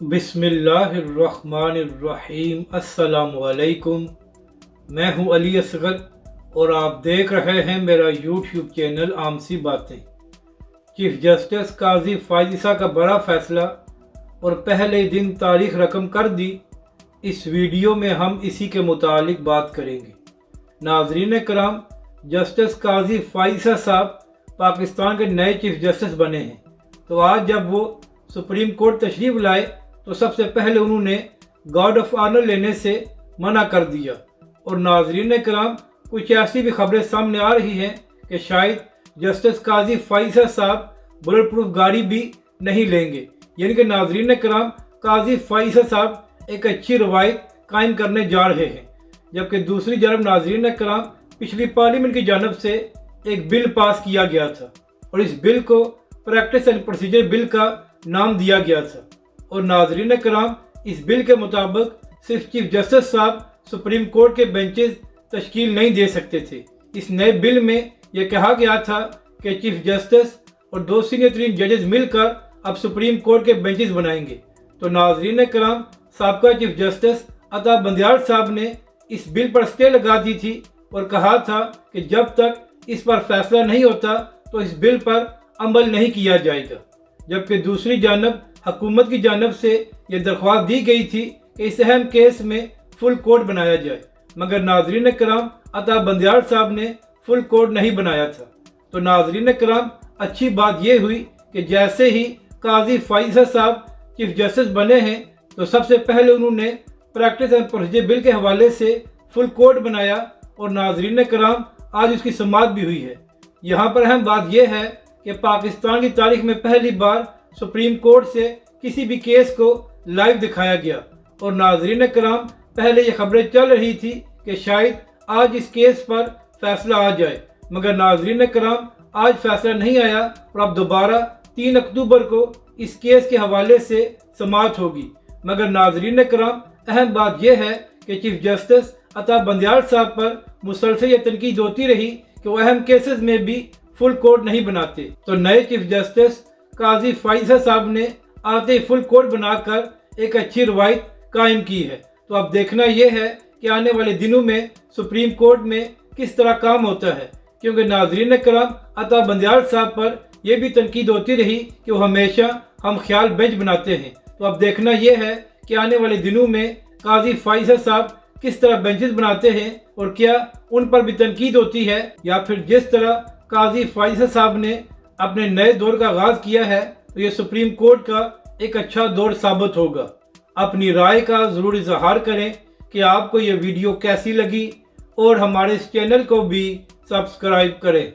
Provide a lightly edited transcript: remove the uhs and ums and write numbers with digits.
बिस्मिल्लाहिर्रहमानिर्रहीम। अस्सलाम वालेकुम। मैं हूं अली असगर और आप देख रहे हैं मेरा यूट्यूब चैनल आमसी बातें। चीफ जस्टिस काजी फायद ईसा का बड़ा फैसला और पहले दिन तारीख रकम कर दी। इस वीडियो में हम इसी के मुतालिक बात करेंगे। नाज़रीन कराम, जस्टिस काजी फायद ईसा साहब पाकिस्तान के नए चीफ जस्टिस बने हैं। तो आज जब वो सुप्रीम कोर्ट तशरीफ़ लाए तो सबसे पहले उन्होंने गार्ड ऑफ ऑनर लेने से मना कर दिया। और नाज़रीन कराम, कुछ ऐसी भी खबरें सामने आ रही हैं कि शायद जस्टिस काजी फायद ईसा साहब बुलेट प्रूफ गाड़ी भी नहीं लेंगे। यानी कि नाज़रीन कराम, काजी फायद ईसा साहब एक अच्छी रवायत कायम करने जा रहे हैं। जबकि दूसरी जानब नाज़रीन कराम, पिछली पार्लियामेंट की जानब से एक बिल पास किया गया था और इस बिल को प्रैक्टिस एंड प्रोसीजर बिल का नाम दिया गया था। और नाज़रीन कराम, इस बिल के मुताबिक सिर्फ चीफ जस्टिस साहब सुप्रीम कोर्ट के बेंचेस तश्कील नहीं दे सकते थे। इस नए बिल में यह कहा गया था कि चीफ जस्टिस और 2 सीनियर तरीन जजेस मिलकर अब सुप्रीम कोर्ट के बेंचेस बनाएंगे। तो नाज़रीन कराम, साबका चीफ जस्टिस अता बंदियाल साहब ने इस बिल पर स्टे लगा दी थी और कहा था कि जब तक इस पर फैसला नहीं होता तो इस बिल पर अमल नहीं किया जाएगा। जबकि दूसरी जानब हुकूमत की जानब से यह दरख्वास्त दी गई थी कि इस अहम केस में फुल कोर्ट बनाया जाए, मगर नाज़रीन कराम, अता बंदियाल साहब ने फुल कोर्ट नहीं बनाया था। तो नाज़रीन कराम, अच्छी बात यह हुई कि जैसे ही काजी फायद ईसा साहब चीफ जस्टिस बने हैं तो सबसे पहले उन्होंने प्रैक्टिस एंड प्रोसीजर बिल के हवाले से फुल कोर्ट बनाया और नाज़रीन कराम, आज उसकी समाअत भी हुई है। यहाँ पर अहम बात यह है कि पाकिस्तान की तारीख में पहली बार सुप्रीम कोर्ट से किसी भी केस को लाइव दिखाया गया। और नाज़रीन कराम, पहले ये खबरें चल रही थी कि शायद आज इस केस पर फैसला आ जाए, मगर नाज़रीन कराम, आज फैसला नहीं आया और अब दोबारा 3 अक्टूबर को इस केस के हवाले से समाअत होगी। मगर नाज़रीन कराम, अहम बात यह है कि चीफ जस्टिस अता बंदियाल साहब पर मुसलसल ये तनकीद होती रही कि वो अहम केसेस में भी फुल कोर्ट नहीं बनाते। तो नए चीफ जस्टिस काजी फायद ईसा साहब ने आते ही फुल कोर्ट बनाकर एक अच्छी रवायत कायम की है। तो अब देखना यह है कि आने वाले दिनों में सुप्रीम कोर्ट में किस तरह काम होता है, क्योंकि नाज़रीन कराम, अता बंदियाल साहब पर यह भी तनकीद होती रही कि वो हमेशा हम ख्याल बेंच बनाते हैं। तो अब देखना यह है कि आने वाले दिनों में काजी फायद ईसा साहब किस तरह बेंचेस बनाते हैं और क्या उन पर भी तनकीद होती है, या फिर जिस तरह काजी फायद ईसा साहब ने अपने नए दौर का आगाज किया है तो ये सुप्रीम कोर्ट का एक अच्छा दौर साबित होगा। अपनी राय का ज़रूर इजहार करें कि आपको ये वीडियो कैसी लगी और हमारे इस चैनल को भी सब्सक्राइब करें।